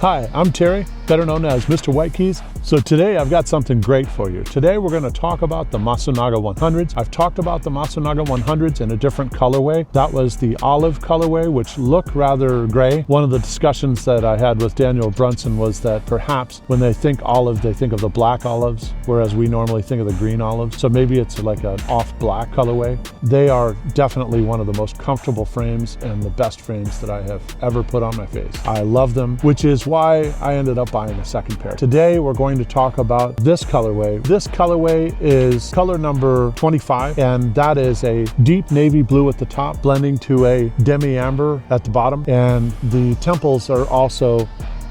Hi, I'm Terry, better known as Mr. White Keys. So today I've got something great for you. Today we're going to talk about the Masunaga 100s. I've talked about the Masunaga 100s in a different colorway. That was the olive colorway, which looked rather gray. One of the discussions that I had with Daniel Brunson was that perhaps when they think olive, they think of the black olives, whereas we normally think of the green olives. So maybe it's like an off black colorway. They are definitely one of the most comfortable frames and the best frames that I have ever put on my face. I love them, which is why I ended up buying a second pair. Today we're going to talk about this colorway. This colorway is color number 25, and that is a deep navy blue at the top, blending to a Demi-Amber at the bottom, and the temples are also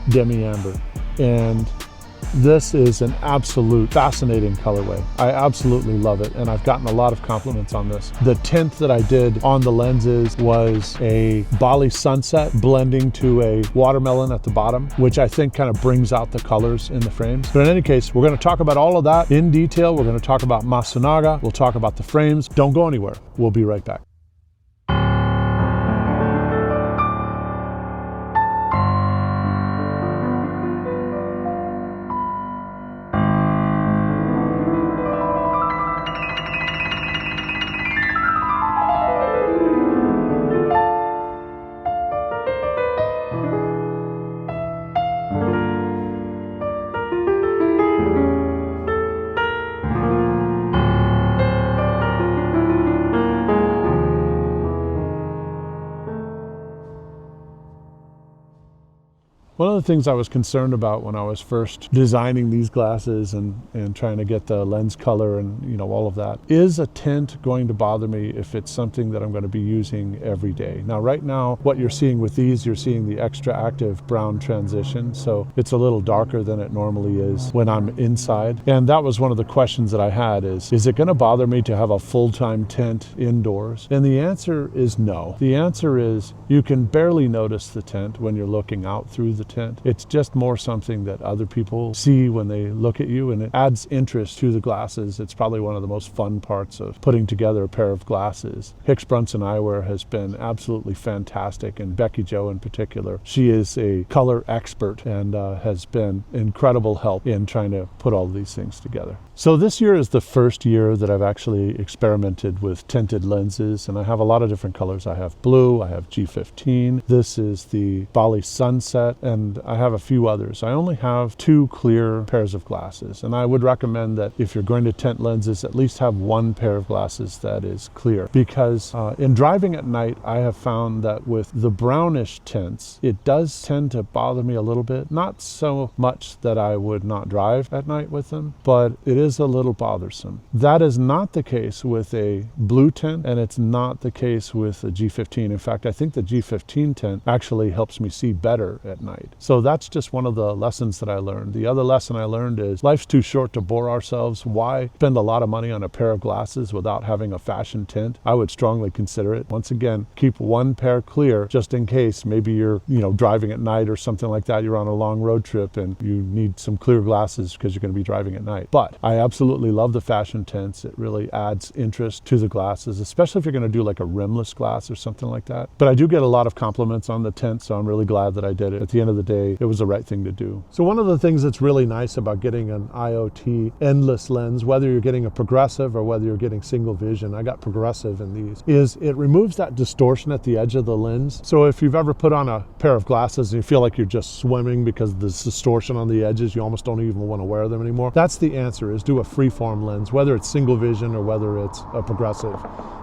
Demi-Amber. And this is an absolute fascinating colorway. I absolutely love it, and I've gotten a lot of compliments on this. The tint that I did on the lenses was a Bali sunset blending to a watermelon at the bottom, which I think kind of brings out the colors in the frames. But in any case, we're going to talk about all of that in detail. We're going to talk about Masunaga. We'll talk about the frames. Don't go anywhere. We'll be right back. One of the things I was concerned about when I was first designing these glasses and trying to get the lens color and all of that, is a tint going to bother me if it's something that I'm going to be using every day? Now right now what you're seeing with these, you're seeing the extra active brown transition, so it's a little darker than it normally is when I'm inside. And that was one of the questions that I had is it going to bother me to have a full-time tint indoors? And the answer is no. The answer is you can barely notice the tint when you're looking out through the tint. It's just more something that other people see when they look at you, and it adds interest to the glasses. It's probably one of the most fun parts of putting together a pair of glasses. Artisan Eyewear has been absolutely fantastic, and Becky Jo in particular. She is a color expert and has been incredible help in trying to put all these things together. So this year is the first year that I've actually experimented with tinted lenses, and I have a lot of different colors. I have blue, I have G15, this is the Bali Sunset, and I have a few others. I only have 2 clear pairs of glasses, and I would recommend that if you're going to tint lenses, at least have 1 pair of glasses that is clear, because in driving at night, I have found that with the brownish tints, it does tend to bother me a little bit. Not so much that I would not drive at night with them, but it is a little bothersome. That is not the case with a blue tint, and it's not the case with a G15. In fact, I think the G15 tint actually helps me see better at night. So that's just one of the lessons that I learned. The other lesson I learned is life's too short to bore ourselves. Why spend a lot of money on a pair of glasses without having a fashion tint? I would strongly consider it. Once again, keep 1 pair clear just in case maybe you're driving at night or something like that. You're on a long road trip and you need some clear glasses because you're going to be driving at night. But I absolutely love the fashion tints. It really adds interest to the glasses, especially if you're going to do like a rimless glass or something like that. But I do get a lot of compliments on the tint, so I'm really glad that I did it. At the end of the day, it was the right thing to do. So one of the things that's really nice about getting an IoT endless lens, whether you're getting a progressive or whether you're getting single vision, I got progressive in these, is it removes that distortion at the edge of the lens. So if you've ever put on a pair of glasses and you feel like you're just swimming because of the distortion on the edges, you almost don't even want to wear them anymore. That's the answer, is do a freeform lens, whether it's single vision or whether it's a progressive,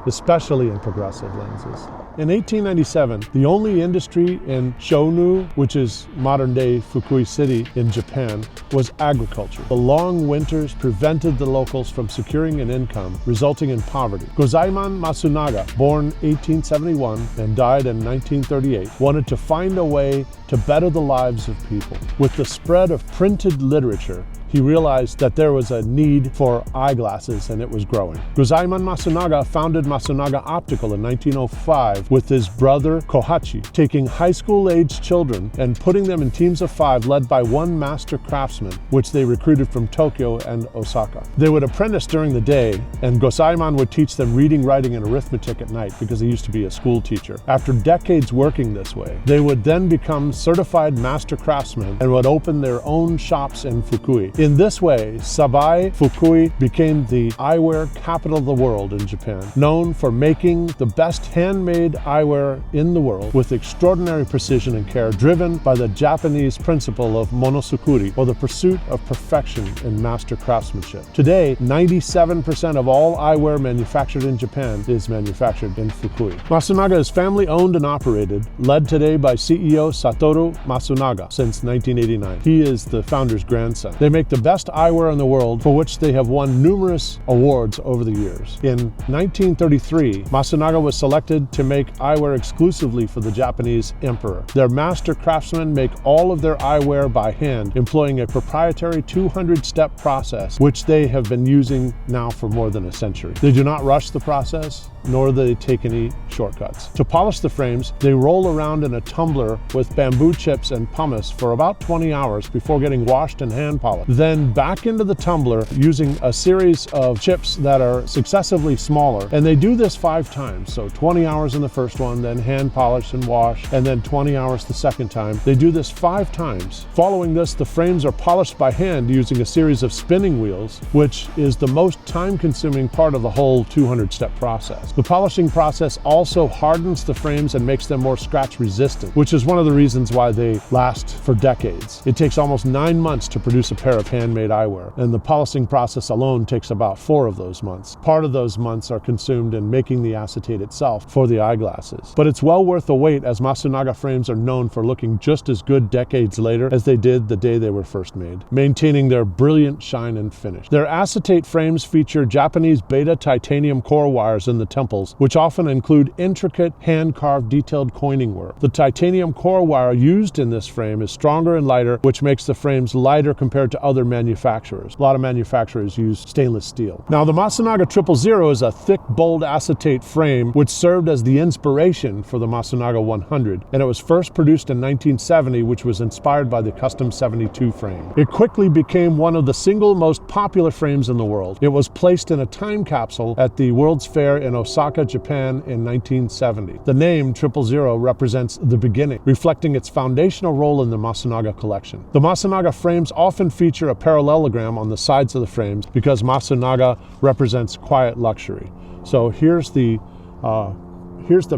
especially in progressive lenses. In 1897, the only industry in Shonu, which is modern-day Fukui City in Japan, was agriculture. The long winters prevented the locals from securing an income, resulting in poverty. Gozaemon Masunaga, born 1871 and died in 1938, wanted to find a way to better the lives of people. With the spread of printed literature, he realized that there was a need for eyeglasses and it was growing. Gozaemon Masunaga founded Masunaga Optical in 1905 with his brother Kohachi, taking high school-aged children and putting them in teams of 5 led by one master craftsman, which they recruited from Tokyo and Osaka. They would apprentice during the day, and Gozaemon would teach them reading, writing, and arithmetic at night because he used to be a school teacher. After decades working this way, they would then become certified master craftsmen and would open their own shops in Fukui. In this way, Sabai Fukui became the eyewear capital of the world in Japan, known for making the best handmade eyewear in the world with extraordinary precision and care, driven by the Japanese principle of Monozukuri, or the pursuit of perfection in master craftsmanship. Today, 97% of all eyewear manufactured in Japan is manufactured in Fukui. Masunaga is family owned and operated, led today by CEO Satoru Masunaga since 1989. He is the founder's grandson. They make the best eyewear in the world, for which they have won numerous awards over the years. In 1933, Masunaga was selected to make eyewear exclusively for the Japanese emperor. Their master craftsmen make all of their eyewear by hand, employing a proprietary 200-step process, which they have been using now for more than a century. They do not rush the process, nor do they take any shortcuts. To polish the frames, they roll around in a tumbler with bamboo chips and pumice for about 20 hours before getting washed and hand polished. Then back into the tumbler using a series of chips that are successively smaller. And they do this 5 times. So 20 hours in the first one, then hand polish and wash, and then 20 hours the second time. They do this 5 times. Following this, the frames are polished by hand using a series of spinning wheels, which is the most time-consuming part of the whole 200-step process. The polishing process also hardens the frames and makes them more scratch resistant, which is one of the reasons why they last for decades. It takes almost 9 months to produce a pair of handmade eyewear, and the polishing process alone takes about 4 of those months. Part of those months are consumed in making the acetate itself for the eyeglasses. But it's well worth the wait, as Masunaga frames are known for looking just as good decades later as they did the day they were first made, maintaining their brilliant shine and finish. Their acetate frames feature Japanese beta titanium core wires in the temples, which often include intricate hand-carved detailed coining work. The titanium core wire used in this frame is stronger and lighter, which makes the frames lighter compared to other manufacturers. A lot of manufacturers use stainless steel. Now, the Masunaga 000 is a thick, bold acetate frame which served as the inspiration for the Masunaga 100, and it was first produced in 1970, which was inspired by the Custom 72 frame. It quickly became one of the single most popular frames in the world. It was placed in a time capsule at the World's Fair in Osaka, Japan in 1970. The name 000 represents the beginning, reflecting its foundational role in the Masunaga collection. The Masunaga frames often feature a parallelogram on the sides of the frames because Masunaga represents quiet luxury. So here's the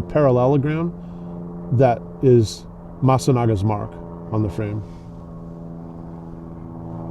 parallelogram that is Masunaga's mark on the frame.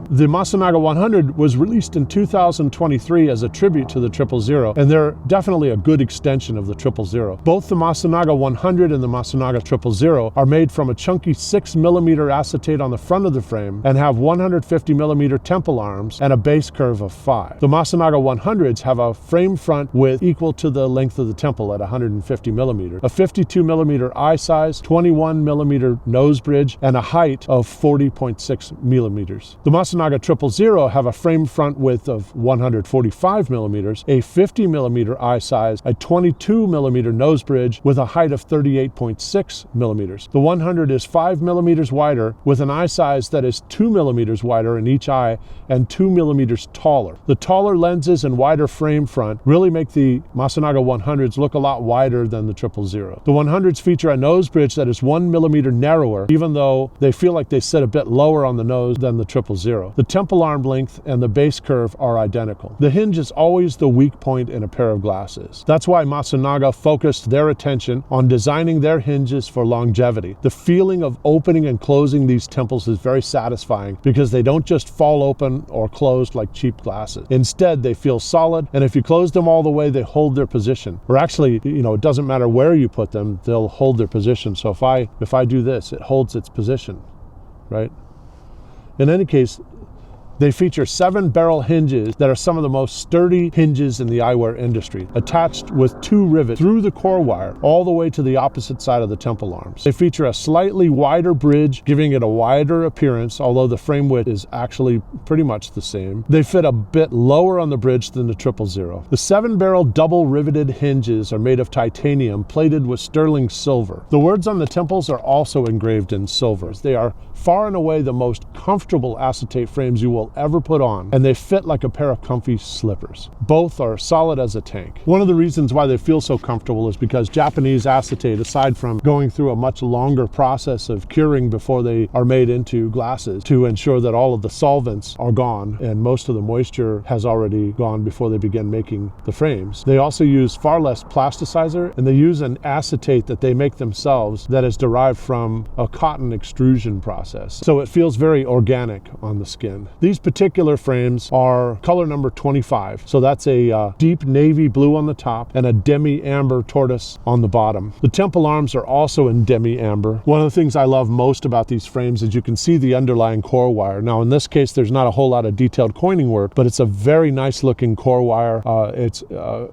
The Masunaga 100 was released in 2023 as a tribute to the 000, and they're definitely a good extension of the 000. Both the Masunaga 100 and the Masunaga 000 are made from a chunky 6mm acetate on the front of the frame and have 150mm temple arms and a base curve of 5. The Masunaga 100s have a frame front width equal to the length of the temple at 150mm, a 52mm eye size, 21mm nose bridge, and a height of 40.6mm. The Masunaga 000 have a frame front width of 145mm, a 50mm eye size, a 22mm nose bridge with a height of 38.6mm. The 100 is 5mm wider with an eye size that is 2mm wider in each eye and 2mm taller. The taller lenses and wider frame front really make the Masunaga 100s look a lot wider than the 000. The 100s feature a nose bridge that is 1mm narrower, even though they feel like they sit a bit lower on the nose than the 000. The temple arm length and the base curve are identical. The hinge is always the weak point in a pair of glasses. That's why Masunaga focused their attention on designing their hinges for longevity. The feeling of opening and closing these temples is very satisfying because they don't just fall open or closed like cheap glasses. Instead, they feel solid, and if you close them all the way, they hold their position. Or actually, it doesn't matter where you put them, they'll hold their position. So if I do this, it holds its position, right? In any case, They feature 7 barrel hinges that are some of the most sturdy hinges in the eyewear industry, attached with 2 rivets through the core wire all the way to the opposite side of the temple arms. They feature a slightly wider bridge, giving it a wider appearance, although the frame width is actually pretty much the same. They fit a bit lower on the bridge than the 000. The 7 barrel double riveted hinges are made of titanium plated with sterling silver. The words on the temples are also engraved in silver. They are far and away the most comfortable acetate frames you will ever put on, and they fit like a pair of comfy slippers. Both are solid as a tank. One of the reasons why they feel so comfortable is because Japanese acetate, aside from going through a much longer process of curing before they are made into glasses to ensure that all of the solvents are gone and most of the moisture has already gone before they begin making the frames, they also use far less plasticizer, and they use an acetate that they make themselves that is derived from a cotton extrusion process. So it feels very organic on the skin. These particular frames are color number 25. So that's a deep navy blue on the top and a Demi-Amber tortoise on the bottom. The temple arms are also in Demi-Amber. One of the things I love most about these frames is you can see the underlying core wire. Now in this case, there's not a whole lot of detailed coining work, but it's a very nice looking core wire. It's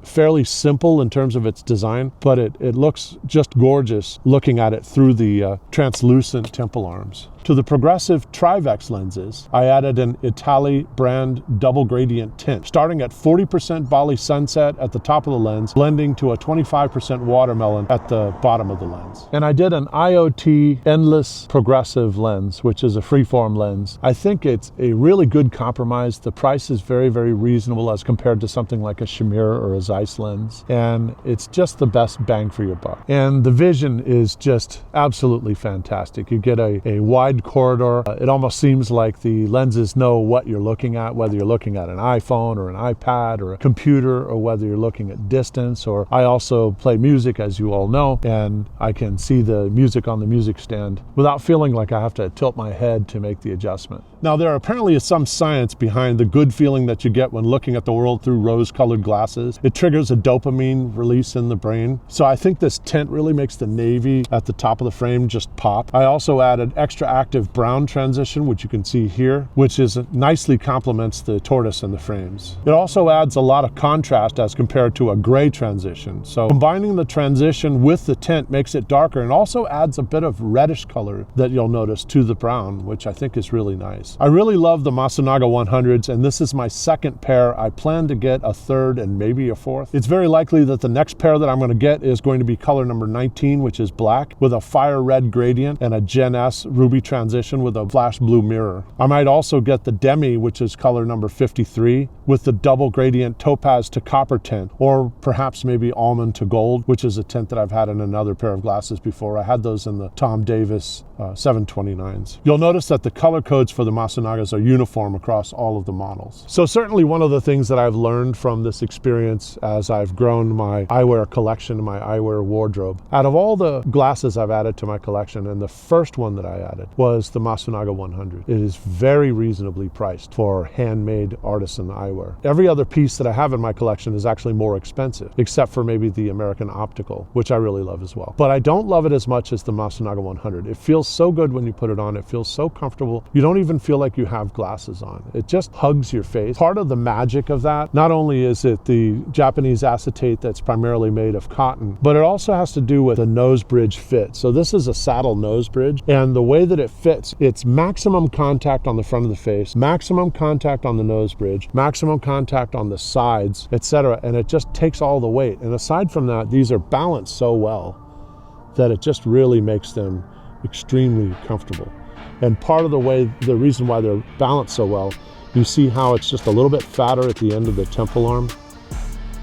fairly simple in terms of its design, but it looks just gorgeous looking at it through the translucent temple arms. To the progressive Trivex lenses, I added an Italy brand double gradient tint, starting at 40% Bali Sunset at the top of the lens, blending to a 25% watermelon at the bottom of the lens. And I did an IoT endless progressive lens, which is a freeform lens. I think it's a really good compromise. The price is very, very reasonable as compared to something like a Shamir or a Zeiss lens. And it's just the best bang for your buck. And the vision is just absolutely fantastic. You get a wide corridor. It almost seems like the lenses know what you're looking at, whether you're looking at an iPhone or an iPad or a computer, or whether you're looking at distance. Or I also play music, as you all know, and I can see the music on the music stand without feeling like I have to tilt my head to make the adjustment. Now, there apparently is some science behind the good feeling that you get when looking at the world through rose-colored glasses. It triggers a dopamine release in the brain. So I think this tint really makes the navy at the top of the frame just pop. I also added extra active brown transition, which you can see here, which is nicely complements the tortoise in the frames. It also adds a lot of contrast as compared to a gray transition. So combining the transition with the tint makes it darker, and also adds a bit of reddish color that you'll notice to the brown, which I think is really nice. I really love the Masunaga 100s, and this is my second pair. I plan to get a third and maybe a fourth. It's very likely that the next pair that I'm going to get is going to be color number 19, which is black with a fire red gradient and a Gen S ruby transition with a flash blue mirror. I might also get the Demi, which is color number 53, with the double gradient topaz to copper tint, or perhaps maybe almond to gold, which is a tint that I've had in another pair of glasses before. I had those in the Tom Davis 729s. You'll notice that the color codes for the Masunagas are uniform across all of the models. So certainly one of the things that I've learned from this experience as I've grown my eyewear collection, my eyewear wardrobe, out of all the glasses I've added to my collection, and the first one that I added was the Masunaga 100. It is very reasonably priced for handmade artisan eyewear. Every other piece that I have in my collection is actually more expensive, except for maybe the American Optical, which I really love as well. But I don't love it as much as the Masunaga 100. It feels so good when you put it on. It feels so comfortable. You don't even feel like you have glasses on. It just hugs your face. Part of the magic of that, not only is it the Japanese acetate that's primarily made of cotton, but it also has to do with the nose bridge fit. So this is a saddle nose bridge, and the way that it fits, it's maximum contact on the front of the face, maximum contact on the nose bridge, maximum contact on the sides, etc. And it just takes all the weight. And aside from that, these are balanced so well that it just really makes them extremely comfortable. And part of the reason why they're balanced so well, you see how it's just a little bit fatter at the end of the temple arm,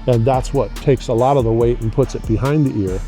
and that's what takes a lot of the weight and puts it behind the ear.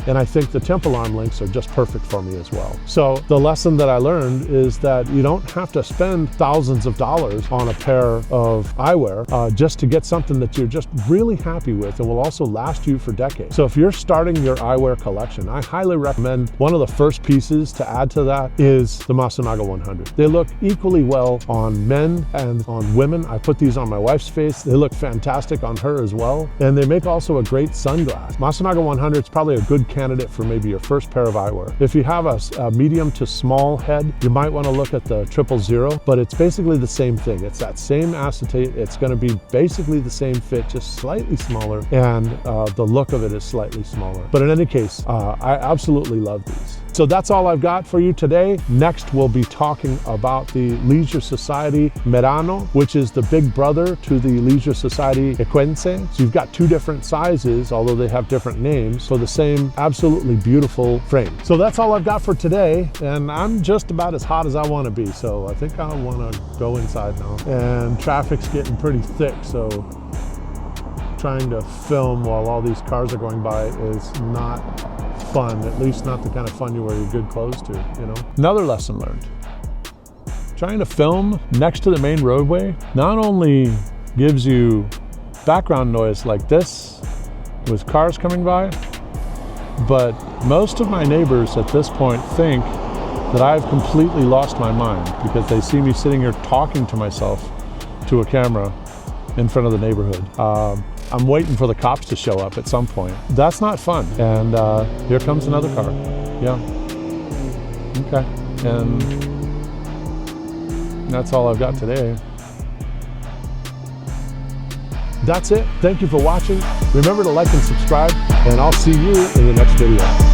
And I think the temple arm links are just perfect for me as well. So the lesson that I learned is that you don't have to spend thousands of dollars on a pair of eyewear just to get something that you're just really happy with and will also last you for decades. So if you're starting your eyewear collection, I highly recommend one of the first pieces to add to that is the Masunaga 100. They look equally well on men and on women. I put these on my wife's face. They look fantastic on her as well. And they make also a great sunglass. Masunaga 100 is probably a good candidate for maybe your first pair of eyewear. If you have a medium to small head, you might want to look at the 000, but it's basically the same thing. It's that same acetate. It's going to be basically the same fit, just slightly smaller, and the look of it is slightly smaller. But in any case, I absolutely love these. So that's all I've got for you today. Next, we'll be talking about the Leisure Society Merano, which is the big brother to the Leisure Society Equense. So you've got two different sizes, although they have different names, for the same absolutely beautiful frame. So that's all I've got for today, and I'm just about as hot as I want to be, so I think I want to go inside now. And traffic's getting pretty thick, so trying to film while all these cars are going by is not fun, at least not the kind of fun you wear your good clothes to, you know. Another lesson learned. Trying to film next to the main roadway not only gives you background noise like this with cars coming by, but most of my neighbors at this point think that I've completely lost my mind because they see me sitting here talking to myself to a camera in front of the neighborhood. I'm waiting for the cops to show up at some point. That's not fun. And here comes another car. Yeah. Okay. And that's all I've got today. That's it. Thank you for watching. Remember to like and subscribe, and I'll see you in the next video.